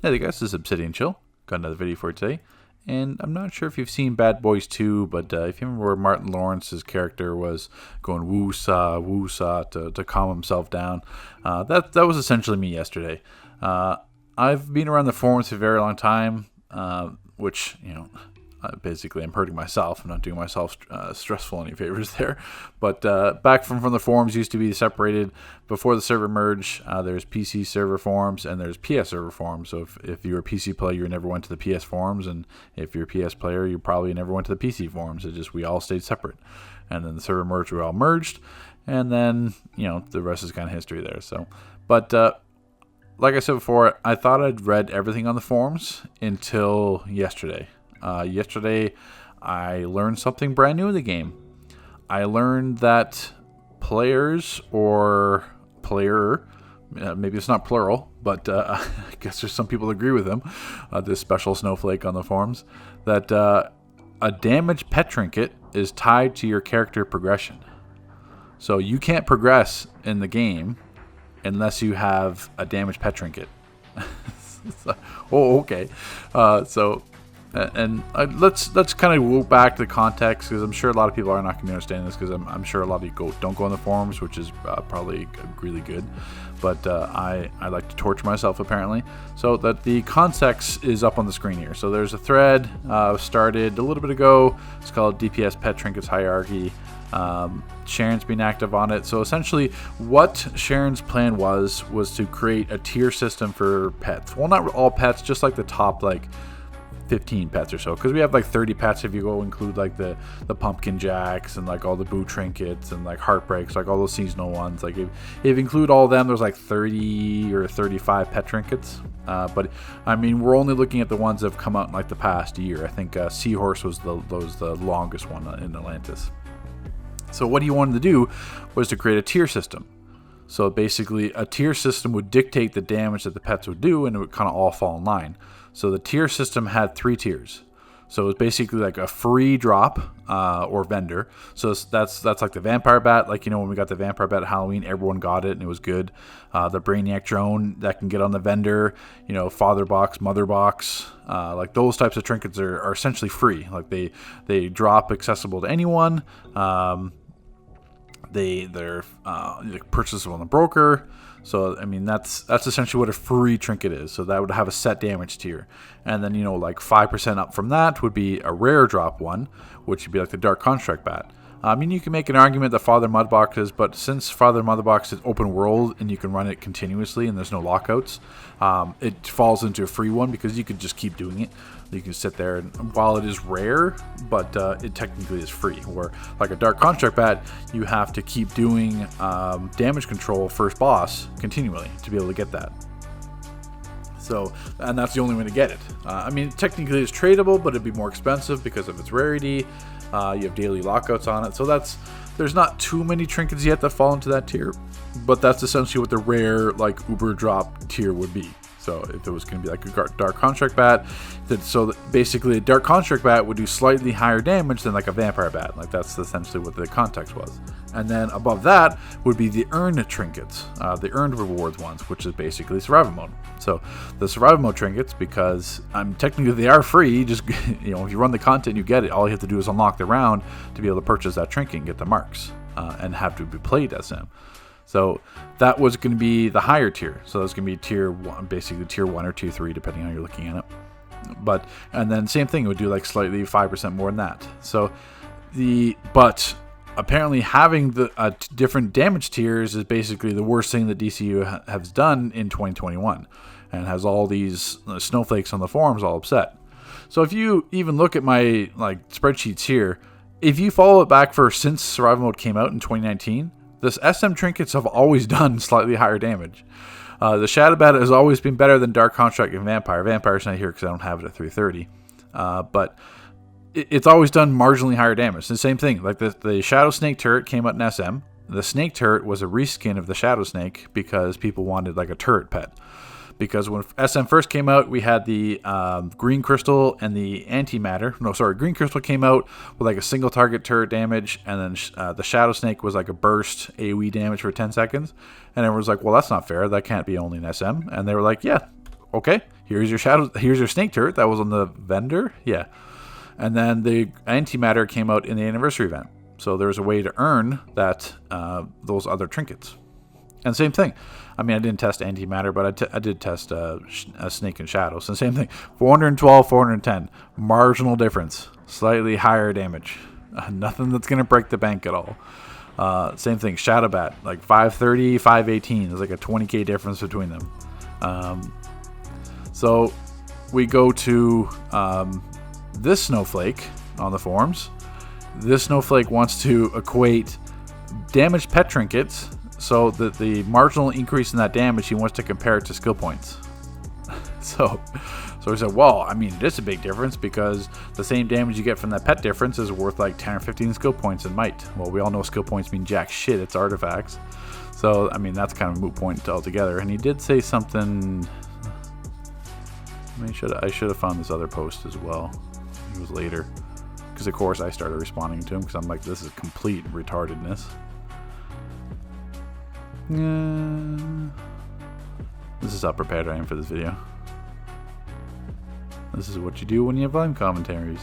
Hey guys, this is Obsidian Chill. Got another video for you today. And I'm not sure if you've seen Bad Boys 2, but if you remember where Martin Lawrence's character was going woo-saw to calm himself down, that was essentially me yesterday. I've been around the forums for a very long time, which, basically I'm hurting myself. I'm not doing myself stressful any favors there. But back from the forums used to be separated before the server merge. There's PC server forums and there's PS server forums. So if you're a PC player, you never went to the PS forums. And if you're a PS player, you probably never went to the PC forums. It just, we all stayed separate. And then the server merge, we all merged. And then, the rest is kind of history there. So, but like I said before, I thought I'd read everything on the forums until yesterday. Yesterday, I learned something brand new in the game. I learned that players or player, maybe it's not plural, but I guess there's some people that agree with him, this special snowflake on the forums, that a damaged pet trinket is tied to your character progression. So you can't progress in the game unless you have a damaged pet trinket. Oh, okay. Let's kind of go back to the context, because I'm sure a lot of people are not going to understand this, because I'm sure a lot of you don't go on the forums, which is probably really good. But I like to torture myself, apparently. So that the context is up on the screen here. So there's a thread started a little bit ago. It's called DPS Pet Trinkets Hierarchy. Sharon's been active on it. So essentially what Sharon's plan was to create a tier system for pets. Well, not all pets, just like the top 15 pets or so, because we have 30 pets if you go include the pumpkin jacks and all the boo trinkets and heartbreaks, all those seasonal ones. If you include all of them, there's 30 or 35 pet trinkets. But I mean, we're only looking at the ones that have come out in the past year. I think Seahorse was the longest one in Atlantis. So what he wanted to do was to create a tier system. So basically a tier system would dictate the damage that the pets would do, and it would kind of all fall in line. So the tier system had 3 tiers. So it was basically a free drop or vendor. So that's like the vampire bat. When we got the vampire bat at Halloween, everyone got it and it was good. The Brainiac drone that can get on the vendor, father box, mother box, those types of trinkets are essentially free. They drop accessible to anyone. They're purchasable on the broker. So I mean that's essentially what a free trinket is. So that would have a set damage tier, and then 5% up from that would be a rare drop one, which would be the Dark Construct bat. I mean, you can make an argument that Father Mudbox is, but since Father Mudbox is open world and you can run it continuously and there's no lockouts, it falls into a free one because you could just keep doing it. You can sit there, and while it is rare, but it technically is free. Where a Dark Construct bat, you have to keep doing damage control first boss continually to be able to get that. So, and that's the only way to get it. I mean, technically it's tradable, but it'd be more expensive because of its rarity. You have daily lockouts on it. So there's not too many trinkets yet that fall into that tier, but that's essentially what the rare Uber drop tier would be. So if it was going to be a Dark Construct bat, basically a Dark Construct bat would do slightly higher damage than a vampire bat. That's essentially what the context was. And then above that would be the earned trinkets, the earned rewards ones, which is basically survival mode. So the survival mode trinkets, because technically they are free, just if you run the content, you get it. All you have to do is unlock the round to be able to purchase that trinket and get the marks, and have to be played as them. So that was going to be the higher tier. So that's going to be tier 1, basically tier 1 or tier 3, depending on how you're looking at it. And then same thing, it would do slightly 5% more than that. So but apparently having the different damage tiers is basically the worst thing that DCUO has done in 2021, and has all these snowflakes on the forums all upset. So if you even look at my spreadsheets here, if you follow it back since survival mode came out in 2019, this SM trinkets have always done slightly higher damage. The Shadow Bat has always been better than Dark Construct and Vampire. Vampire's not here because I don't have it at 330. But it's always done marginally higher damage. The same thing, the Shadow Snake turret came out in SM. The Snake turret was a reskin of the Shadow Snake because people wanted a turret pet. Because when SM first came out, we had the Green Crystal and the Antimatter. Green Crystal came out with a single target turret damage, and then the Shadow Snake was a burst AoE damage for 10 seconds. And everyone was like, well, that's not fair. That can't be only an SM. And they were like, yeah, okay, here's your shadow, here's your snake turret that was on the vendor. Yeah. And then the antimatter came out in the anniversary event. So there's a way to earn that those other trinkets. And same thing. I mean, I didn't test antimatter, but I did test a snake and shadow. So same thing. 412, 410. Marginal difference. Slightly higher damage. Nothing that's going to break the bank at all. Same thing. Shadow bat. Like 530, 518. There's like a 20k difference between them. So we go to this snowflake on the forums. This snowflake wants to equate damaged pet trinkets, so that the marginal increase in that damage, he wants to compare it to skill points. So we said, well, I mean, it is a big difference because the same damage you get from that pet difference is worth like 10 or 15 skill points in might. Well, we all know skill points mean jack shit. It's artifacts. So, I mean, that's kind of a moot point altogether. And he did say something. I mean, I should have found this other post as well. It was later. Because, of course, I started responding to him because I'm like, this is complete retardedness. This is how prepared I am for this video. This is what you do when you have volume commentaries.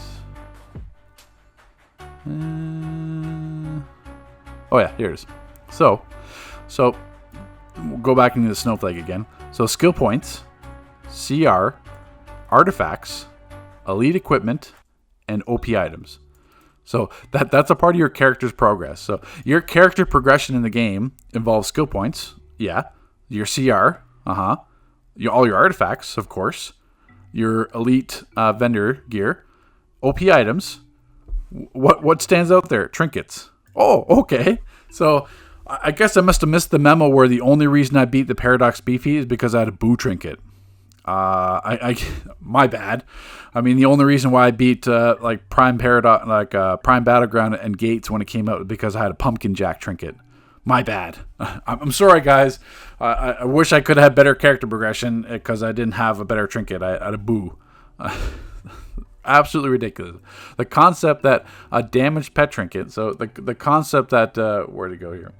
Oh yeah, here it is. So we'll go back into the snowflake again. So skill points, CR, artifacts, elite equipment, and OP items. So that's a part of your character's progress. So your character progression in the game involves skill points, yeah, your CR, all your artifacts, of course, your elite vendor gear, OP items. What stands out there? Trinkets. Oh, okay. So I guess I must have missed the memo where the only reason I beat the Paradox Beefy is because I had a boo trinket. My bad. I mean, the only reason why I beat like Prime Paradox, like Prime Battleground and Gates when it came out was because I had a Pumpkin Jack trinket. My bad. I'm sorry, guys. I wish I could have had better character progression because I didn't have a better trinket. I had a boo. Absolutely ridiculous. The concept that a damaged pet trinket. So the concept that where to go here?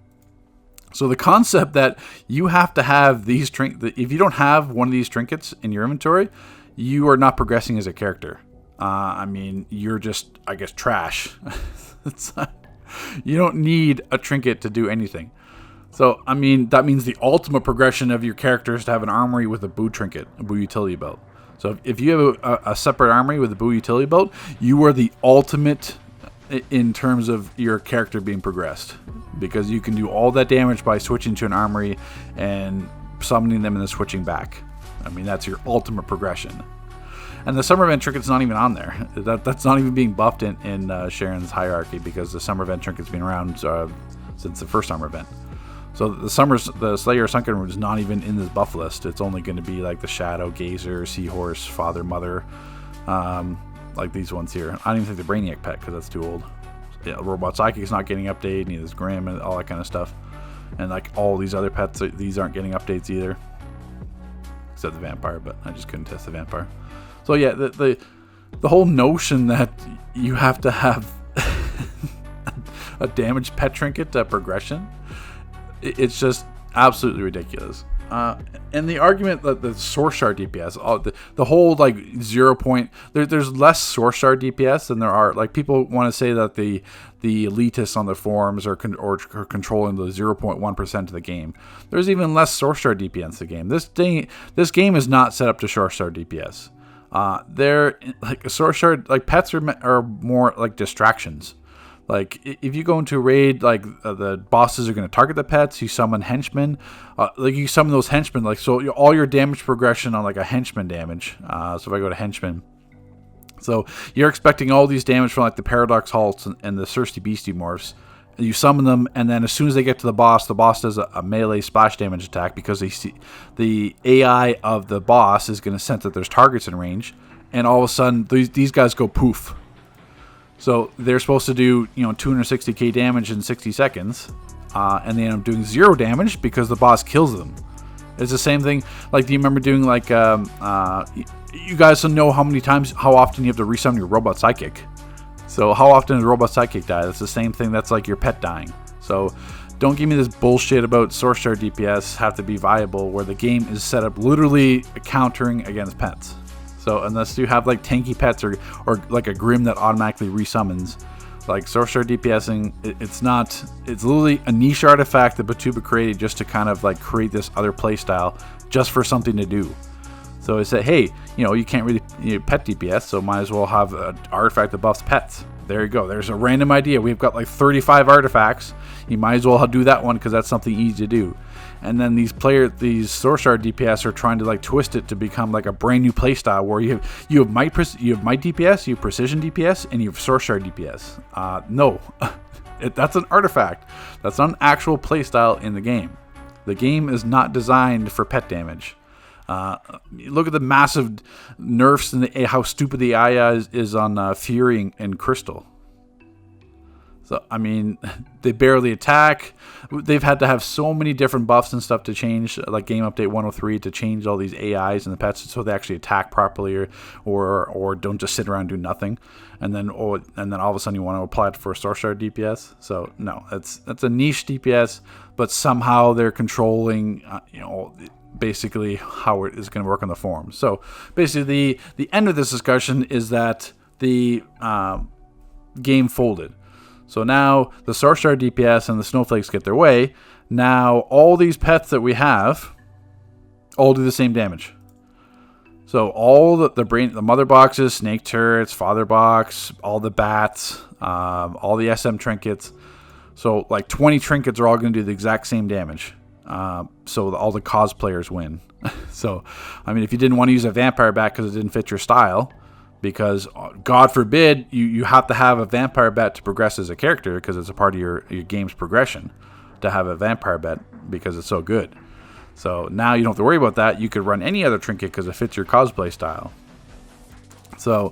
So the concept that you have to have these if you don't have one of these trinkets in your inventory, you are not progressing as a character. I mean, you're just, I guess, trash. You don't need a trinket to do anything. So, I mean, that means the ultimate progression of your character is to have an armory with a boo trinket, a boo utility belt. So if you have a separate armory with a boo utility belt, you are the ultimate in terms of your character being progressed, because you can do all that damage by switching to an armory and summoning them and then switching back. I mean, that's your ultimate progression. And the summer event trinket's not even on there. That's not even being buffed in Sharon's hierarchy, because the summer event trinket's been around since the first summer event. So the Slayer Sunken Room is not even in this buff list. It's only going to be like the Shadow, Gazer, Seahorse, Father, Mother, like these ones here. I don't even think the Brainiac pet, because that's too old. Yeah, Robot Psychic's not getting updated, neither is Grim and all that kind of stuff. And like all these other pets, these aren't getting updates either. Except the Vampire, but I just couldn't test the Vampire. So yeah, the whole notion that you have to have a damaged pet trinket progression, it's just absolutely ridiculous. And the argument that the source shard DPS, the whole like 0 point, there's less source shard DPS than there are. Like, people want to say that the elitists on the forums are controlling the 0.1% of the game. There's even less source shard DPS in the game. This game is not set up to source shard DPS. They're like a source shard, like pets are more like distractions. Like, if you go into a raid, like the bosses are going to target the pets. You summon henchmen, like you summon those henchmen. Like, so all your damage progression on like a henchman damage. So if I go to henchmen, so you're expecting all these damage from like the Paradox Halts and the Thirsty Beastie morphs. You summon them, and then as soon as they get to the boss does a melee splash damage attack, because they see the AI of the boss is going to sense that there's targets in range, and all of a sudden these guys go poof. So they're supposed to do 260k damage in 60 seconds, and they end up doing 0 damage because the boss kills them. It's the same thing. Like, do you remember doing like you guys know how often you have to resummon your Robot Psychic? So how often does Robot Psychic die? That's the same thing. That's like your pet dying. So Don't give me this bullshit about source shard DPS have to be viable where the game is set up literally countering against pets. So unless you have like tanky pets or like a Grim that automatically resummons, like source shard DPSing, it's literally a niche artifact that Batuba created just to kind of like create this other playstyle just for something to do. So it said, hey, you can't really pet DPS, so might as well have an artifact that buffs pets. There you go. There's a random idea. We've got like 35 artifacts. You might as well do that one because that's something easy to do. And then these source shard DPS are trying to like twist it to become like a brand new playstyle where you have might DPS, you have precision DPS, and you have source shard DPS. No, that's an artifact. That's not an actual playstyle in the game. The game is not designed for pet damage. Look at the massive nerfs and how stupid the AI is on Fury and Crystal. So, I mean, they barely attack. They've had to have so many different buffs and stuff to change, like Game Update 103, to change all these AIs and the pets so they actually attack properly or don't just sit around and do nothing. And then all of a sudden you want to apply it for a source shard DPS. So, no, that's a niche DPS, but somehow they're controlling, basically how it is going to work on the forums. So basically the end of this discussion is that the game folded. So now the source shard DPS and the snowflakes get their way. Now all these pets that we have all do the same damage. So all the mother boxes, snake turrets, father box, all the bats, all the SM trinkets. So like 20 trinkets are all going to do the exact same damage. So all the cosplayers win. So, I mean, if you didn't want to use a vampire bat because it didn't fit your style, because God forbid you have to have a vampire bat to progress as a character because it's a part of your game's progression to have a vampire bat because it's so good. So now you don't have to worry about that. You could run any other trinket because it fits your cosplay style. So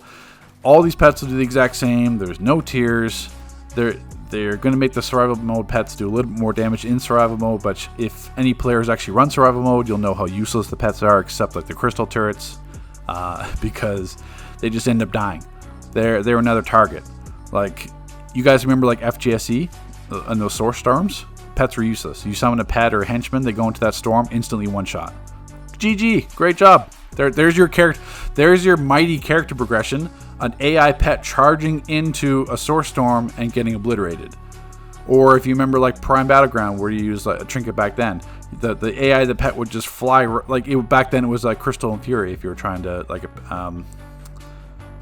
all these pets will do the exact same. There's no tiers. They're going to make the survival mode pets do a little bit more damage in survival mode, but if any players actually run survival mode, you'll know how useless the pets are, except like the crystal turrets, because they just end up dying. They're another target. Like, you guys remember like FGSE and those source storms? Pets were useless. You summon a pet or a henchman, they go into that storm, instantly one shot. GG, great job. There's your character. There's your mighty character progression. An AI pet charging into a source storm and getting obliterated. Or if you remember like Prime Battleground where you used like a trinket back then, the AI, the pet would just fly, like back then it was like Crystal and Fury if you were trying to like,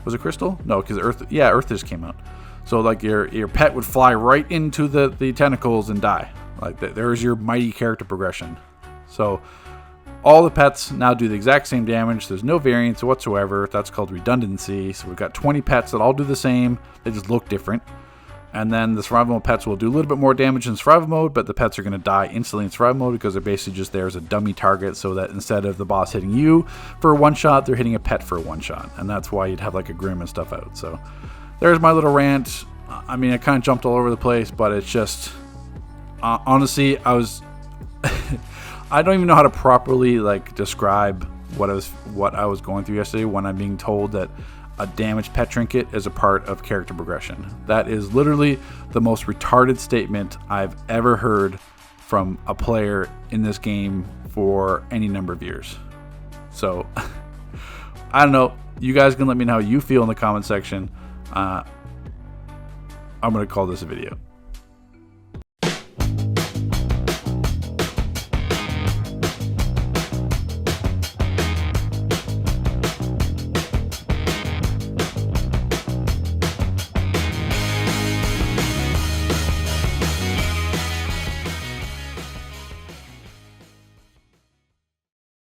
was it Crystal? No, because Earth just came out. So like your pet would fly right into the tentacles and die. Like there's your mighty character progression. So all the pets now do the exact same damage. There's no variance whatsoever. That's called redundancy. So we've got 20 pets that all do the same. They just look different. And then the survival mode pets will do a little bit more damage in survival mode, but the pets are going to die instantly in survival mode because they're basically just there as a dummy target so that instead of the boss hitting you for a one shot, they're hitting a pet for a one shot. And that's why you'd have like a Grim and stuff out. So there's my little rant. I mean, I kind of jumped all over the place, but it's just, honestly, I don't even know how to properly like describe what I was going through yesterday when I'm being told that a damaged pet trinket is a part of character progression. That is literally the most retarded statement I've ever heard from a player in this game for any number of years. So I don't know. You guys can let me know how you feel in the comment section. I'm going to call this a video.